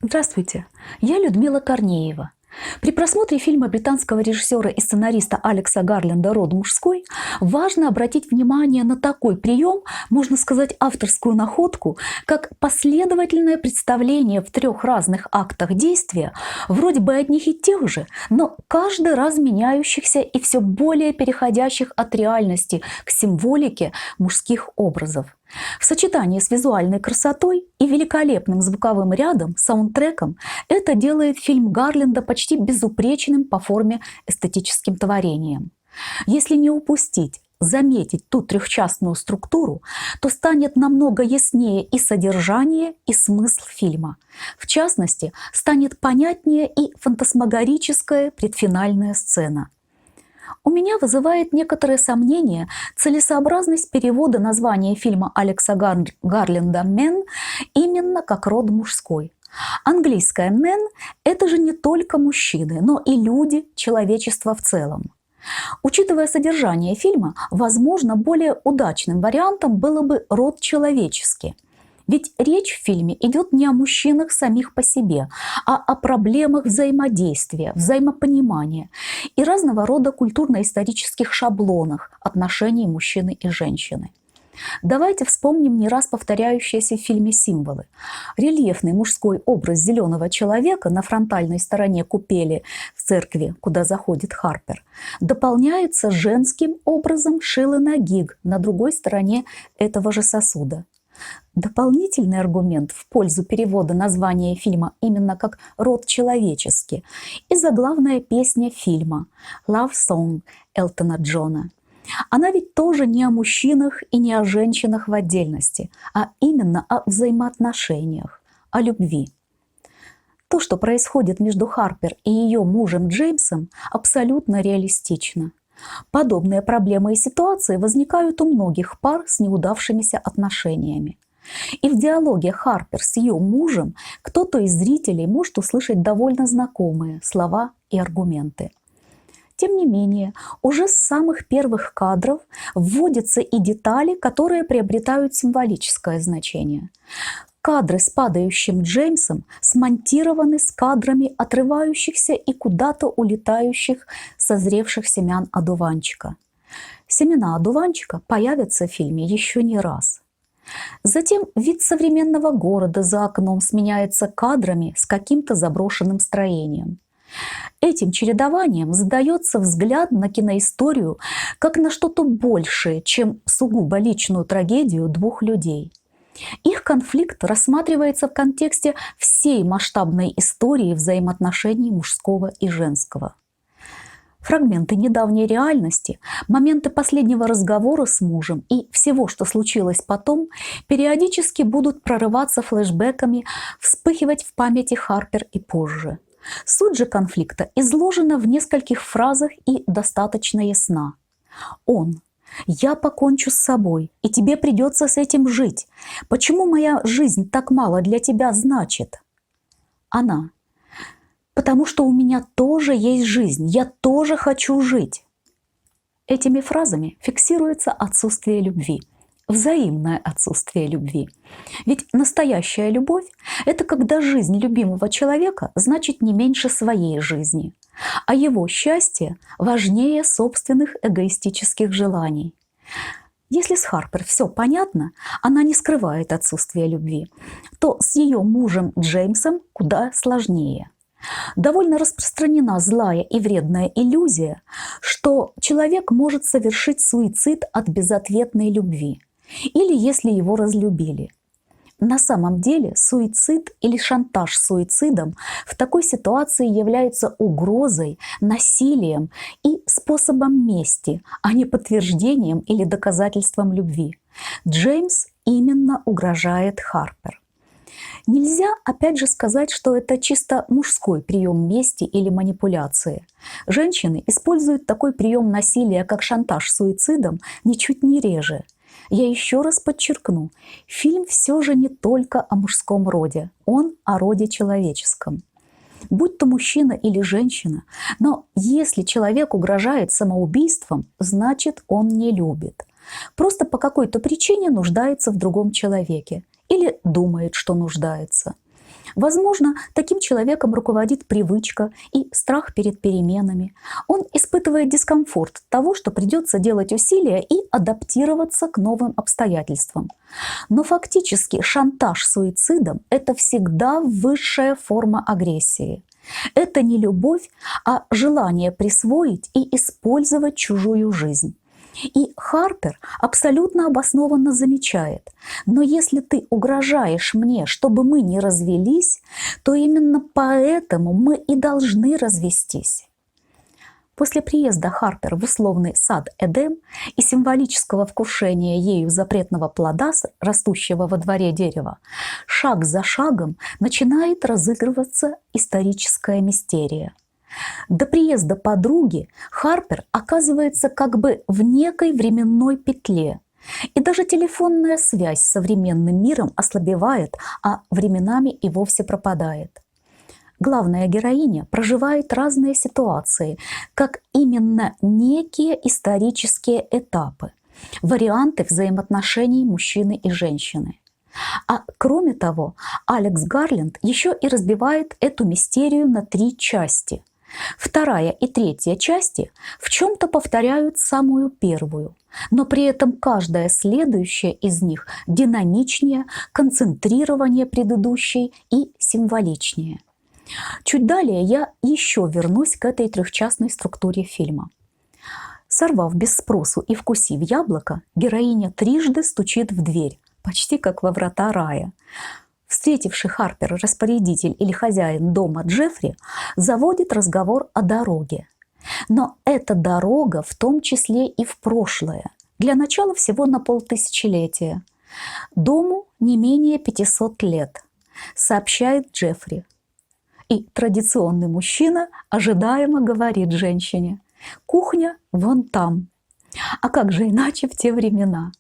Здравствуйте, я Людмила Корнеева. При просмотре фильма британского режиссера и сценариста Алекса Гарленда «Род мужской» важно обратить внимание на такой прием, можно сказать, авторскую находку, как последовательное представление в трех разных актах действия, вроде бы одних и тех же, но каждый раз меняющихся и все более переходящих от реальности к символике мужских образов. В сочетании с визуальной красотой и великолепным звуковым рядом, саундтреком, это делает фильм Гарленда почти безупречным по форме эстетическим творением. Если не упустить, заметить ту трехчастную структуру, то станет намного яснее и содержание, и смысл фильма. В частности, станет понятнее и фантасмагорическая предфинальная сцена. У меня вызывает некоторые сомнения целесообразность перевода названия фильма Алекса Гарленда «Мен» именно как род мужской. Английское «men» – это же не только мужчины, но и люди, человечество в целом. Учитывая содержание фильма, возможно, более удачным вариантом было бы «род человеческий». Ведь речь в фильме идет не о мужчинах самих по себе, а о проблемах взаимодействия, взаимопонимания и разного рода культурно-исторических шаблонах отношений мужчины и женщины. Давайте вспомним не раз повторяющиеся в фильме символы. Рельефный мужской образ зеленого человека на фронтальной стороне купели в церкви, куда заходит Харпер, дополняется женским образом Шилы Нагиг на другой стороне этого же сосуда. Дополнительный аргумент в пользу перевода названия фильма именно как «род человеческий» и заглавная песня фильма «Love Song» Элтона Джона. Она ведь тоже не о мужчинах и не о женщинах в отдельности, а именно о взаимоотношениях, о любви. То, что происходит между Харпер и ее мужем Джеймсом, абсолютно реалистично. Подобные проблемы и ситуации возникают у многих пар с неудавшимися отношениями. И в диалоге Харпер с ее мужем кто-то из зрителей может услышать довольно знакомые слова и аргументы. Тем не менее, уже с самых первых кадров вводятся и детали, которые приобретают символическое значение. Кадры с падающим Джеймсом смонтированы с кадрами отрывающихся и куда-то улетающих созревших семян одуванчика. Семена одуванчика появятся в фильме еще не раз. Затем вид современного города за окном сменяется кадрами с каким-то заброшенным строением. Этим чередованием задается взгляд на киноисторию как на что-то большее, чем сугубо личную трагедию двух людей. Их конфликт рассматривается в контексте всей масштабной истории взаимоотношений мужского и женского. Фрагменты недавней реальности, моменты последнего разговора с мужем и всего, что случилось потом, периодически будут прорываться флешбэками, вспыхивать в памяти Харпер и позже. Суть же конфликта изложена в нескольких фразах и достаточно ясна. Он: «Я покончу с собой, и тебе придется с этим жить. Почему моя жизнь так мало для тебя значит?» Она: «Потому что у меня тоже есть жизнь, я тоже хочу жить». Этими фразами фиксируется отсутствие любви, взаимное отсутствие любви. Ведь настоящая любовь – это когда жизнь любимого человека значит не меньше своей жизни, а его счастье важнее собственных эгоистических желаний. Если с Харпер все понятно, она не скрывает отсутствие любви, то с ее мужем Джеймсом куда сложнее. Довольно распространена злая и вредная иллюзия, что человек может совершить суицид от безответной любви или если его разлюбили. На самом деле суицид или шантаж суицидом в такой ситуации является угрозой, насилием и способом мести, а не подтверждением или доказательством любви. Джеймс именно угрожает Харпер. Нельзя, опять же, сказать, что это чисто мужской прием мести или манипуляции. Женщины используют такой прием насилия, как шантаж суицидом, ничуть не реже. Я еще раз подчеркну, фильм все же не только о мужском роде, он о роде человеческом. Будь то мужчина или женщина, но если человек угрожает самоубийством, значит, он не любит. Просто по какой-то причине нуждается в другом человеке или думает, что нуждается. Возможно, таким человеком руководит привычка и страх перед переменами. Он испытывает дискомфорт от того, что придется делать усилия и адаптироваться к новым обстоятельствам. Но фактически шантаж суицидом – это всегда высшая форма агрессии. Это не любовь, а желание присвоить и использовать чужую жизнь. И Харпер абсолютно обоснованно замечает: но если ты угрожаешь мне, чтобы мы не развелись, то именно поэтому мы и должны развестись. После приезда Харпер в условный сад Эдем и символического вкушения ею запретного плода, растущего во дворе дерева, шаг за шагом начинает разыгрываться историческая мистерия. До приезда подруги Харпер оказывается как бы в некой временной петле. И даже телефонная связь с современным миром ослабевает, а временами и вовсе пропадает. Главная героиня проживает разные ситуации, как именно некие исторические этапы, варианты взаимоотношений мужчины и женщины. А кроме того, Алекс Гарленд еще и разбивает эту мистерию на 3 части. Вторая и третья части в чем-то повторяют самую первую, но при этом каждая следующая из них динамичнее, концентрированнее предыдущей и символичнее. Чуть далее я еще вернусь к этой трехчастной структуре фильма. Сорвав без спросу и вкусив яблоко, героиня трижды стучит в дверь, почти как во врата рая. Встретивший Харпер распорядитель или хозяин дома Джеффри заводит разговор о дороге. Но эта дорога в том числе и в прошлое. Для начала всего на полтысячелетия. Дому не менее 500 лет, сообщает Джеффри. И традиционный мужчина ожидаемо говорит женщине: «Кухня вон там». А как же иначе в те времена?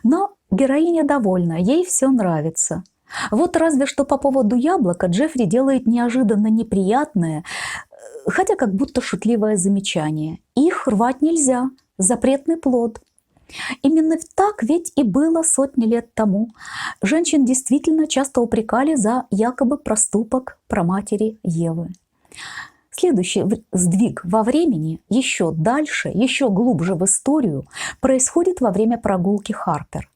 Но героиня довольна, ей все нравится. Вот разве что по поводу яблока Джеффри делает неожиданно неприятное, хотя как будто шутливое замечание. Их рвать нельзя, запретный плод. Именно так ведь и было сотни лет тому. Женщин действительно часто упрекали за якобы проступок праматери Евы. Следующий сдвиг во времени еще дальше, еще глубже в историю происходит во время прогулки Харпер.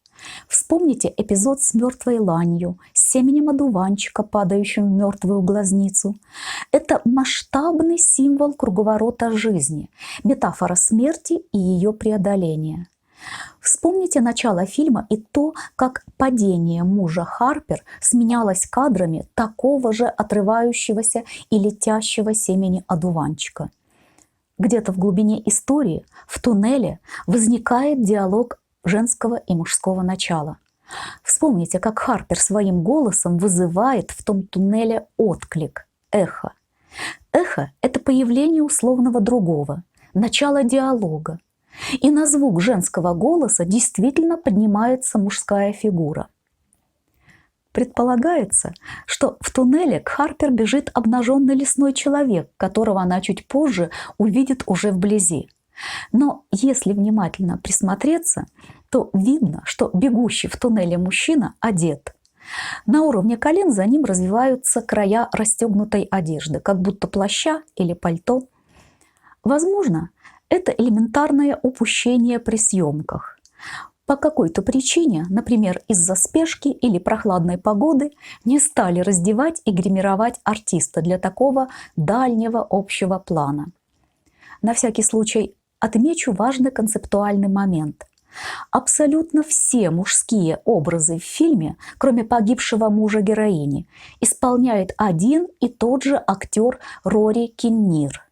Вспомните эпизод с мертвой ланью, с семенем одуванчика, падающим в мертвую глазницу. Это масштабный символ круговорота жизни, метафора смерти и ее преодоления. Вспомните начало фильма и то, как падение мужа Харпер сменялось кадрами такого же отрывающегося и летящего семени одуванчика. Где-то в глубине истории, в туннеле, возникает диалог женского и мужского начала. Вспомните, как Харпер своим голосом вызывает в том туннеле отклик, эхо. Эхо – это появление условного другого, начало диалога. И на звук женского голоса действительно поднимается мужская фигура. Предполагается, что в туннеле к Харпер бежит обнаженный лесной человек, которого она чуть позже увидит уже вблизи. Но если внимательно присмотреться, то видно, что бегущий в туннеле мужчина одет. На уровне колен за ним развиваются края расстегнутой одежды, как будто плаща или пальто. Возможно, это элементарное упущение при съемках. По какой-то причине, например, из-за спешки или прохладной погоды, не стали раздевать и гримировать артиста для такого дальнего общего плана. На всякий случай отмечу важный концептуальный момент. Абсолютно все мужские образы в фильме, кроме погибшего мужа героини, исполняет один и тот же актер Рори Киннир.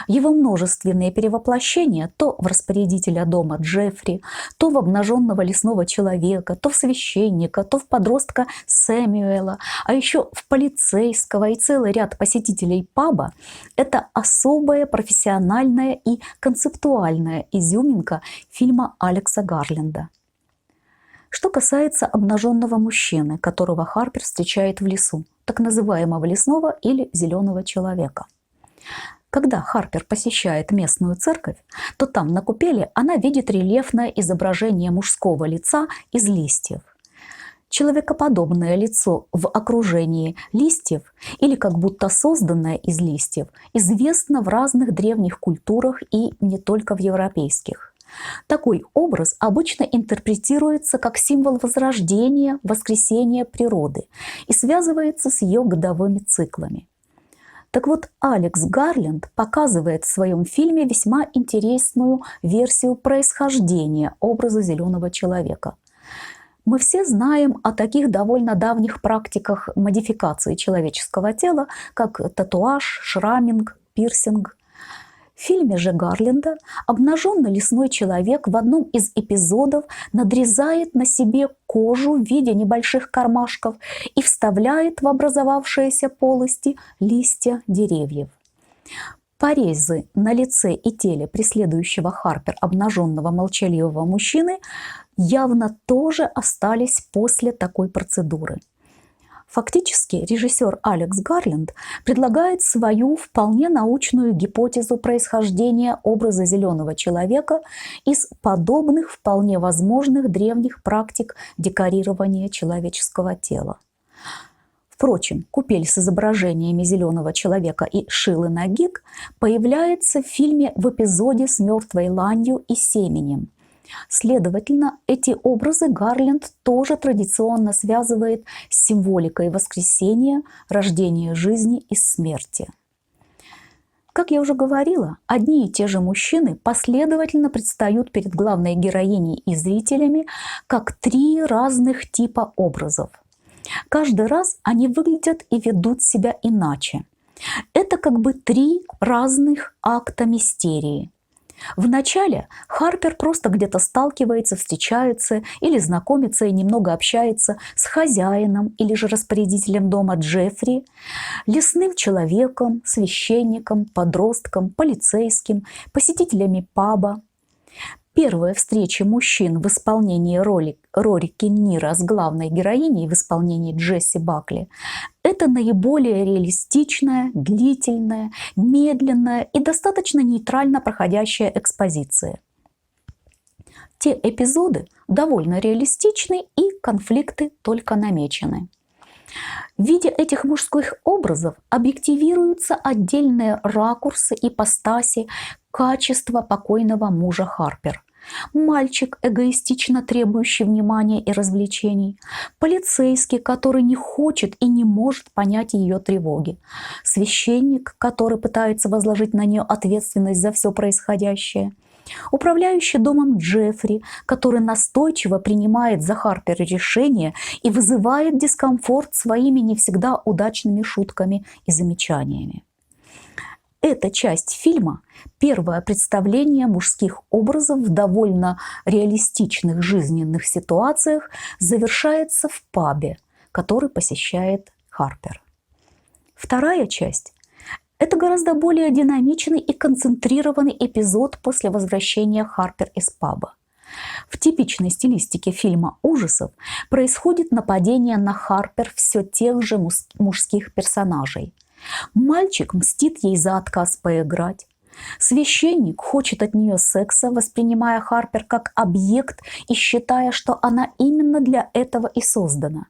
Его множественные перевоплощения то в распорядителя дома Джеффри, то в обнаженного лесного человека, то в священника, то в подростка Сэмюэла, а еще в полицейского и целый ряд посетителей паба – это особая профессиональная и концептуальная изюминка фильма Алекса Гарленда. Что касается обнаженного мужчины, которого Харпер встречает в лесу, так называемого лесного или зеленого человека. Когда Харпер посещает местную церковь, то там на купели она видит рельефное изображение мужского лица из листьев. Человекоподобное лицо в окружении листьев или как будто созданное из листьев известно в разных древних культурах и не только в европейских. Такой образ обычно интерпретируется как символ возрождения, воскресения природы и связывается с ее годовыми циклами. Так вот, Алекс Гарленд показывает в своем фильме весьма интересную версию происхождения образа зеленого человека. Мы все знаем о таких довольно давних практиках модификации человеческого тела, как татуаж, шраминг, пирсинг. В фильме же Гарленда обнаженный лесной человек в одном из эпизодов надрезает на себе кожу в виде небольших кармашков и вставляет в образовавшиеся полости листья деревьев. Порезы на лице и теле преследующего Харпер обнаженного молчаливого мужчины явно тоже остались после такой процедуры. Фактически режиссер Алекс Гарленд предлагает свою вполне научную гипотезу происхождения образа зеленого человека из подобных вполне возможных древних практик декорирования человеческого тела. Впрочем, купель с изображениями зеленого человека и Шилы Нагик появляется в фильме в эпизоде с мертвой ланью и семенем. Следовательно, эти образы Гарленд тоже традиционно связывает с символикой воскресения, рождения жизни и смерти. Как я уже говорила, одни и те же мужчины последовательно предстают перед главной героиней и зрителями как три разных типа образов. Каждый раз они выглядят и ведут себя иначе. Это как бы три разных акта мистерии. Вначале Харпер просто где-то сталкивается, встречается или знакомится и немного общается с хозяином или же распорядителем дома Джеффри, лесным человеком, священником, подростком, полицейским, посетителями паба. Первая встреча мужчин в исполнении роли Киннира с главной героиней в исполнении Джесси Бакли – это наиболее реалистичная, длительная, медленная и достаточно нейтрально проходящая экспозиция. Те эпизоды довольно реалистичны и конфликты только намечены. В виде этих мужских образов объективируются отдельные ракурсы, ипостаси, качества покойного мужа Харпер. Мальчик, эгоистично требующий внимания и развлечений. Полицейский, который не хочет и не может понять ее тревоги. Священник, который пытается возложить на нее ответственность за все происходящее. Управляющий домом Джеффри, который настойчиво принимает за Харпер решения и вызывает дискомфорт своими не всегда удачными шутками и замечаниями. Эта часть фильма – первое представление мужских образов в довольно реалистичных жизненных ситуациях, завершается в пабе, который посещает Харпер. Вторая часть – это гораздо более динамичный и концентрированный эпизод после возвращения Харпер из паба. В типичной стилистике фильма ужасов происходит нападение на Харпер все тех же мужских персонажей. Мальчик мстит ей за отказ поиграть. Священник хочет от нее секса, воспринимая Харпер как объект и считая, что она именно для этого и создана.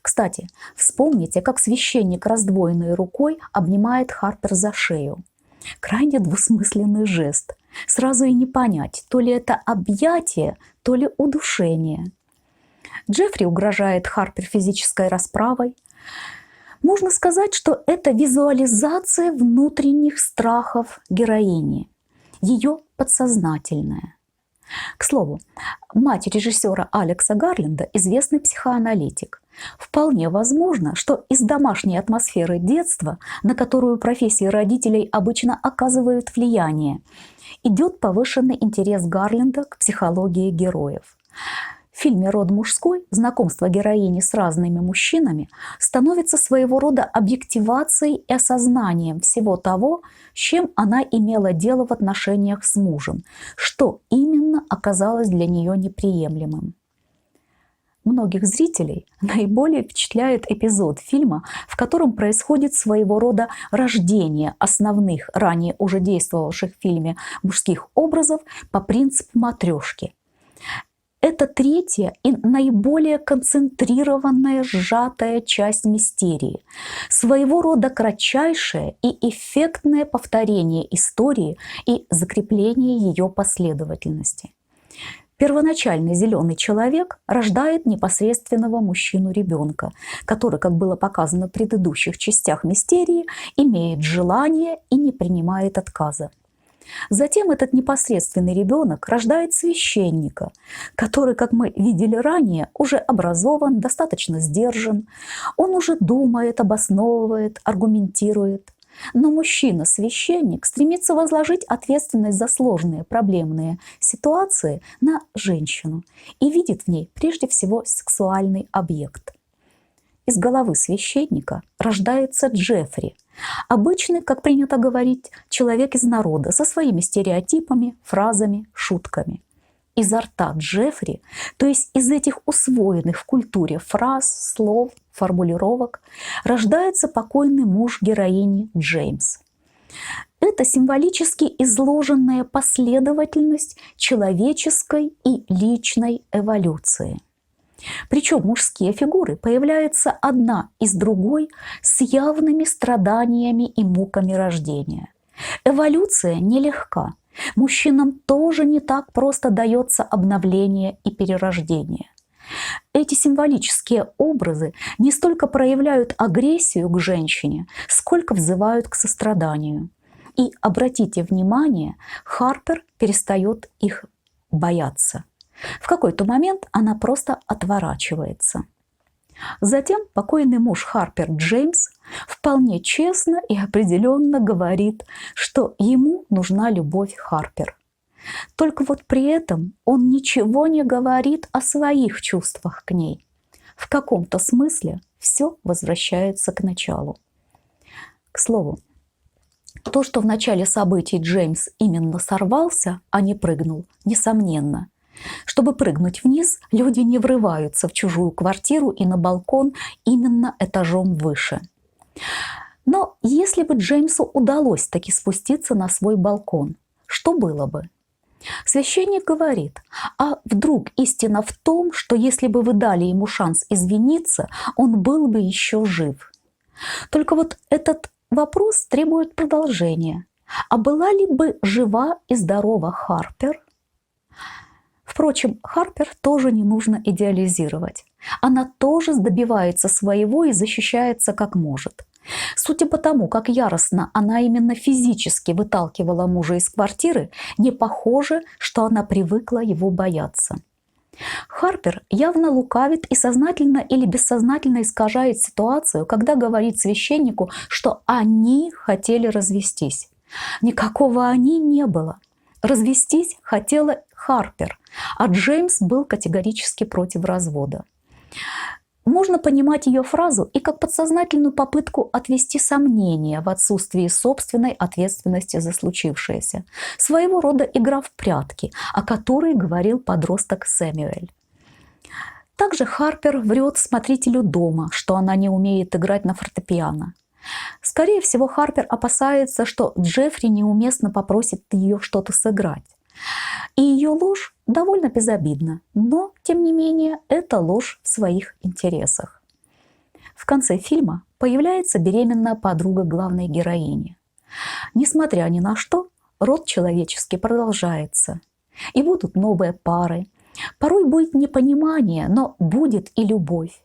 Кстати, вспомните, как священник раздвоенной рукой обнимает Харпер за шею. Крайне двусмысленный жест. Сразу и не понять, то ли это объятие, то ли удушение. Джеффри угрожает Харпер физической расправой. Можно сказать, что это визуализация внутренних страхов героини, ее подсознательная. К слову, мать режиссера Алекса Гарленда – известный психоаналитик. Вполне возможно, что из домашней атмосферы детства, на которую профессии родителей обычно оказывают влияние, идет повышенный интерес Гарленда к психологии героев. В фильме «Род мужской» знакомство героини с разными мужчинами становится своего рода объективацией и осознанием всего того, с чем она имела дело в отношениях с мужем, что именно оказалось для нее неприемлемым. Многих зрителей наиболее впечатляет эпизод фильма, в котором происходит своего рода рождение основных, ранее уже действовавших в фильме мужских образов по принципу матрешки. это третья и наиболее концентрированная, сжатая часть мистерии, своего рода кратчайшее и эффектное повторение истории и закрепление ее последовательности. Первоначальный зеленый человек рождает непосредственного мужчину-ребенка, который, как было показано в предыдущих частях мистерии, имеет желание и не принимает отказа. Затем этот непосредственный ребенок рождает священника, который, как мы видели ранее, уже образован, достаточно сдержан, он уже думает, обосновывает, аргументирует. Но мужчина-священник стремится возложить ответственность за сложные проблемные ситуации на женщину и видит в ней прежде всего сексуальный объект. Из головы священника рождается Джеффри, обычный, как принято говорить, человек из народа со своими стереотипами, фразами, шутками. Изо рта Джеффри, то есть из этих усвоенных в культуре фраз, слов, формулировок, рождается покойный муж героини Джеймс. Это символически изложенная последовательность человеческой и личной эволюции. Причем мужские фигуры появляются одна из другой с явными страданиями и муками рождения. Эволюция нелегка. Мужчинам тоже не так просто дается обновление и перерождение. Эти символические образы не столько проявляют агрессию к женщине, сколько взывают к состраданию. И обратите внимание, Харпер перестает их бояться. В какой-то момент она просто отворачивается. Затем покойный муж Харпер Джеймс вполне честно и определенно говорит, что ему нужна любовь Харпер. Только вот при этом он ничего не говорит о своих чувствах к ней. В каком-то смысле все возвращается к началу. К слову, то, что в начале событий Джеймс именно сорвался, а не прыгнул, несомненно. Чтобы прыгнуть вниз, люди не врываются в чужую квартиру и на балкон именно этажом выше. Но если бы Джеймсу удалось таки спуститься на свой балкон, что было бы? Священник говорит, а вдруг истина в том, что если бы вы дали ему шанс извиниться, он был бы еще жив. Только вот этот вопрос требует продолжения. А была ли бы жива и здорова Харпер? Впрочем, Харпер тоже не нужно идеализировать. Она тоже добивается своего и защищается как может. Судя по тому, как яростно она именно физически выталкивала мужа из квартиры, не похоже, что она привыкла его бояться. Харпер явно лукавит и сознательно или бессознательно искажает ситуацию, когда говорит священнику, что они хотели развестись. Никакого «они» не было. Развестись хотела Харпер, а Джеймс был категорически против развода. Можно понимать ее фразу и как подсознательную попытку отвести сомнения в отсутствии собственной ответственности за случившееся. Своего рода игра в прятки, о которой говорил подросток Сэмюэль. Также Харпер врет смотрителю дома, что она не умеет играть на фортепиано. Скорее всего, Харпер опасается, что Джеффри неуместно попросит ее что-то сыграть. И ее ложь довольно безобидна, но, тем не менее, это ложь в своих интересах. В конце фильма появляется беременная подруга главной героини. Несмотря ни на что, род человеческий продолжается. И будут новые пары. Порой будет непонимание, но будет и любовь.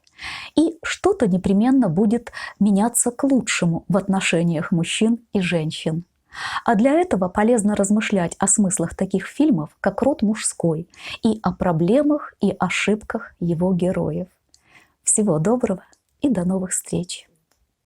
И что-то непременно будет меняться к лучшему в отношениях мужчин и женщин. А для этого полезно размышлять о смыслах таких фильмов, как «Род мужской», и о проблемах и ошибках его героев. Всего доброго и до новых встреч!